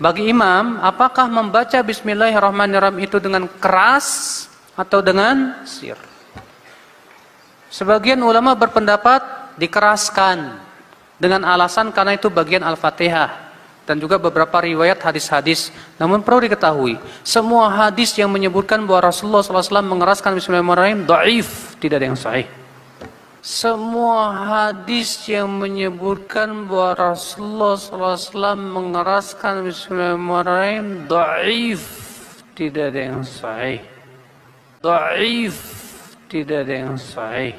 Bagi imam, apakah membaca Bismillahirrahmanirrahim itu dengan keras atau dengan sir? Sebagian ulama berpendapat dikeraskan dengan alasan karena itu bagian Al-Fatihah dan juga beberapa riwayat hadis-hadis. Namun perlu diketahui, semua hadis yang menyebutkan bahwa Rasulullah SAW mengeraskan Bismillahirrahmanirrahim dhaif, tidak ada yang sahih. Semua hadis yang menyebutkan bahwa Rasulullah SAW mengeraskan Bismillahirrahmanirrahim dhaif, tidak ada yang sahih. Dhaif, tidak ada yang sahih.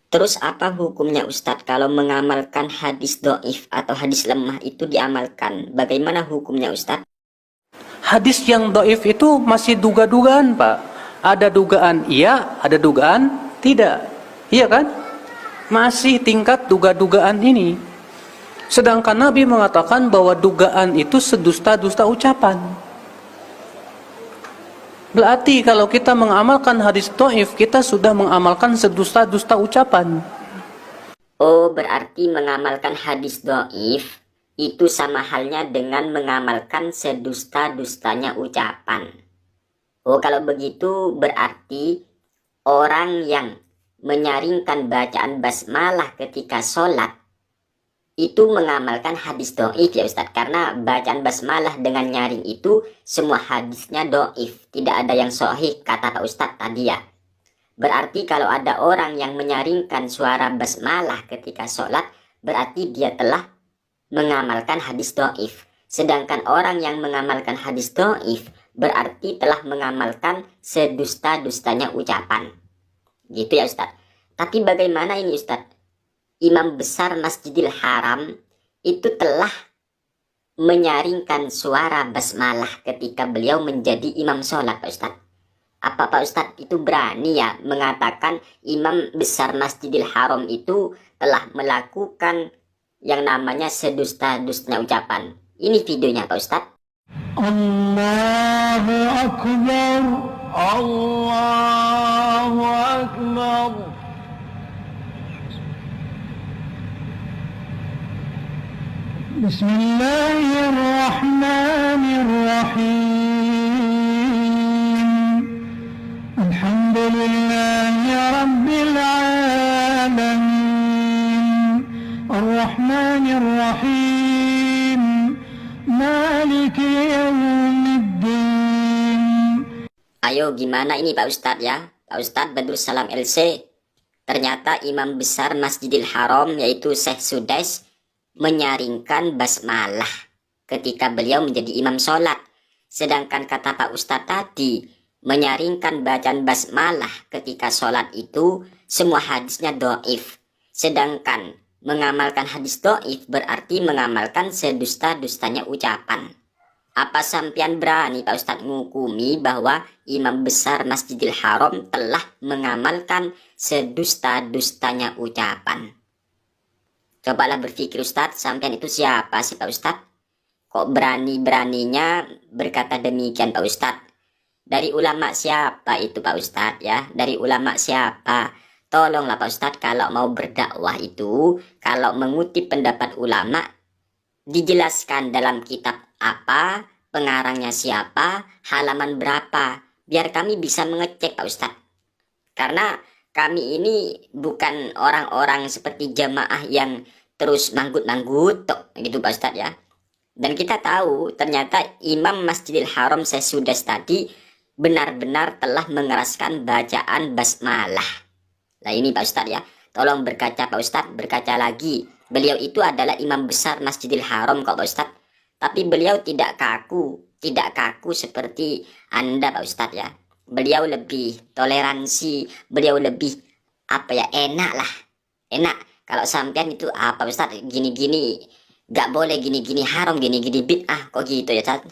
Terus apa hukumnya Ustadz kalau mengamalkan hadis do'if atau hadis lemah itu diamalkan? Bagaimana hukumnya Ustadz? Hadis yang dhaif itu masih duga-dugaan, Pak. Ada dugaan iya, ada dugaan tidak. Iya kan? Masih tingkat duga-dugaan ini. Sedangkan Nabi mengatakan bahwa dugaan itu sedusta-dusta ucapan. Berarti kalau kita mengamalkan hadis dhaif, kita sudah mengamalkan sedusta-dusta ucapan. Oh, berarti mengamalkan hadis do'if itu sama halnya dengan mengamalkan sedusta-dustanya ucapan. Oh, kalau begitu berarti orang yang menyaringkan bacaan basmalah ketika sholat itu mengamalkan hadis do'if ya Ustadz, karena bacaan basmalah dengan nyaring itu semua hadisnya do'if, tidak ada yang sahih kata Pak Ustadz tadi ya. Berarti kalau ada orang yang menyaringkan suara basmalah ketika sholat, berarti dia telah mengamalkan hadis do'if. Sedangkan orang yang mengamalkan hadis do'if berarti telah mengamalkan sedusta-dustanya ucapan. Gitu ya Ustadz. Tapi bagaimana ini Ustadz? Imam besar Masjidil Haram itu telah menyaringkan suara basmalah ketika beliau menjadi imam sholat Pak Ustadz. Apa Pak Ustadz itu berani ya mengatakan imam besar Masjidil Haram itu telah melakukan yang namanya sedusta-dustanya ucapan? Ini videonya Pak Ustadz. Allahu Akbar, Allahu Akbar. Bismillahirrahmanirrahim. Alhamdulillahi Rabbil Alamin. Ar-Rahmanirrahim. Maliki Yawmiddin. Ayo gimana ini Pak Ustadz ya? Pak Ustadz Badrus Salam LC. Ternyata imam besar Masjidil Haram yaitu Syekh Sudais menyaringkan basmalah ketika beliau menjadi imam sholat. Sedangkan kata Pak Ustadz tadi, menyaringkan bacaan basmalah ketika sholat itu semua hadisnya do'if. Sedangkan mengamalkan hadis do'if berarti mengamalkan sedusta-dustanya ucapan. Apa sampean berani Pak Ustadz ngukumi bahwa imam besar Masjidil Haram telah mengamalkan sedusta-dustanya ucapan? Cobalah berpikir Ustadz, sampean itu siapa sih Pak Ustadz? Kok berani-beraninya berkata demikian Pak Ustadz? Dari ulama siapa itu Pak Ustadz ya? Dari ulama siapa? Tolonglah Pak Ustadz kalau mau berdakwah itu, kalau mengutip pendapat ulama, dijelaskan dalam kitab apa, pengarangnya siapa, halaman berapa, biar kami bisa mengecek Pak Ustadz. Karena kami ini bukan orang-orang seperti jamaah yang terus manggut-manggut gitu Pak Ustadz ya. Dan kita tahu ternyata Imam Masjidil Haram Syekh tadi benar-benar telah mengeraskan bacaan basmalah. Nah ini Pak Ustadz ya, tolong berkaca Pak Ustadz, berkaca lagi. Beliau itu adalah imam besar Masjidil Haram kok Pak Ustadz. Tapi beliau tidak kaku seperti Anda Pak Ustadz ya. Beliau lebih toleransi, beliau lebih enak lah. Enak kalau sampean itu apa Ustadz gini-gini, gak boleh gini-gini haram, gini-gini bid'ah, kok gitu ya Ustadz.